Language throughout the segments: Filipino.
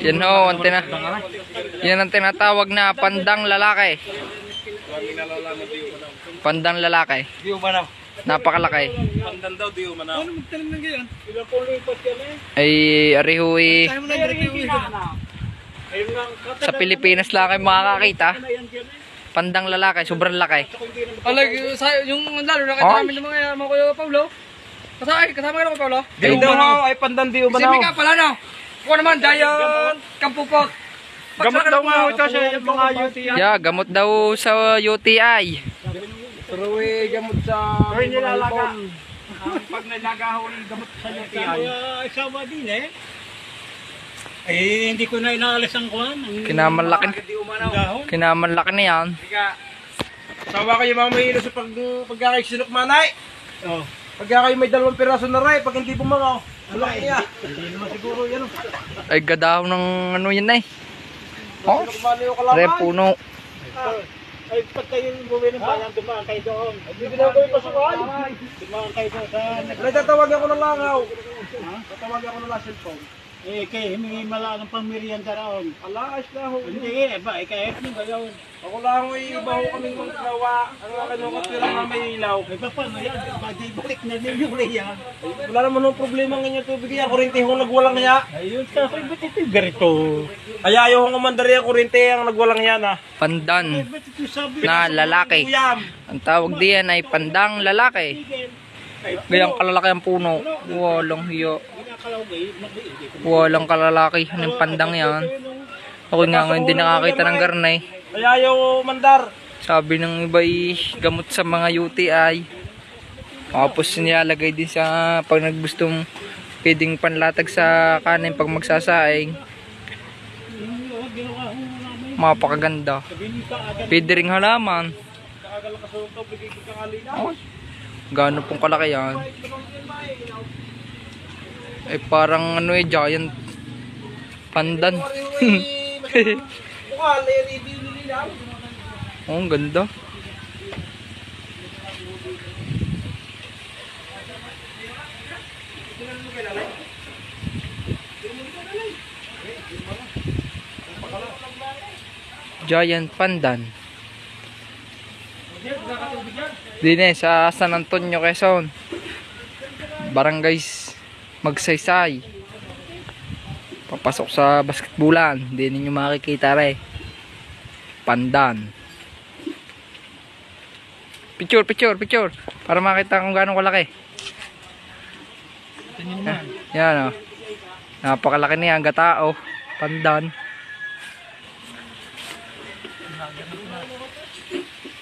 Yan ho, yan ang tinatawag na pandang lalaki. Pandang lalaki. Napakalaki. Pandan daw, di umanaw. Ano magtanim ng ganyan? Ay, arihui. Sa Pilipinas lang kayo makakakita. Pandang lalaki, sobrang laki. Yung lalo na kita namin ng mga Kuya Paulo. Kasama ka na ko Paulo? Di umanaw, ay pandan di Si umanaw. Mika pala no? Ako naman, Dayan Kampupot. Gamot daw nga ito siya yung mga UTI. Yeah, gamot daw sa UTI. Pero gamot sa nilalaka. Pag nilagaho yung gamot sa UTI. Sama din eh. Eh, hindi ko na inaalis ang kuhan. Kinamanlaki. Kinamanlaki na yan. Sawa kayo mga mahilo sa pagkakaisinok manay. Oh. Pagka kayo may 2 piraso na ray, pag hindi bumangaw, wala niya. Hindi naman siguro yan. Ay, gadaw ng ano yan eh. Oh, re puno. Ay, pag kayo buwi ng bayan, dumaan kayo doon. Hindi ko na kayo pasukan. Dumaan kayo doon sa... Nagtatawag ako ng langaw. Tatawag ako ng cellphone. Eh, kayo, humingi mala ng pangmerienda raon. Alas na ho. Hindi eh, ba, ikaw mo gagawin. Ako lang ho, iba ho kaming mga gawa. Ang kanukatira na may ilaw. Ay, pa, paano yan? Bagay balik na ninyo riyan. Wala naman ho problema ng inyo tubig yan. Kurente ho nagwalang niya. Ayun, sabi, ba't ito ganito? Ay, ayaw ho kumandari ang kurente ang nagwalang yan ha. Pandan Ba't ito sabi? na lalaki. Uyam. Ang tawag diyan ay pandang lalaki. Gayang kalalaki ang puno. Walang hiyo. Walang kalalaki. Anong pandang yan? Ako nga ngayon din nakakita ng garnay. Ay, ayaw ho mandar. Sabi ng iba ay gamot sa mga UTI. Tapos nilalagay din sa pag naggustong pwedeng panlatag sa kanin pag magsasaing. Mapakaganda. Pwede ring halaman. Oh, gaano pong kalaki yan. Eh parang ano eh, giant pandan. Oh, ang ganda. Giant pandan. Dine sa San Antonio, Quezon. Barangay Magsaysay. Papasok sa basketbulan. Hindi ninyo makikita rin. Pandan. Picture. Para makita kung gaano kalaki. Yan o. Napakalaki niya. Ang gatao. Pandan.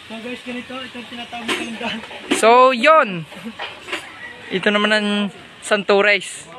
So guys, ganito, itong tinatawag ng daan. So, yon. Ito naman ang Santores.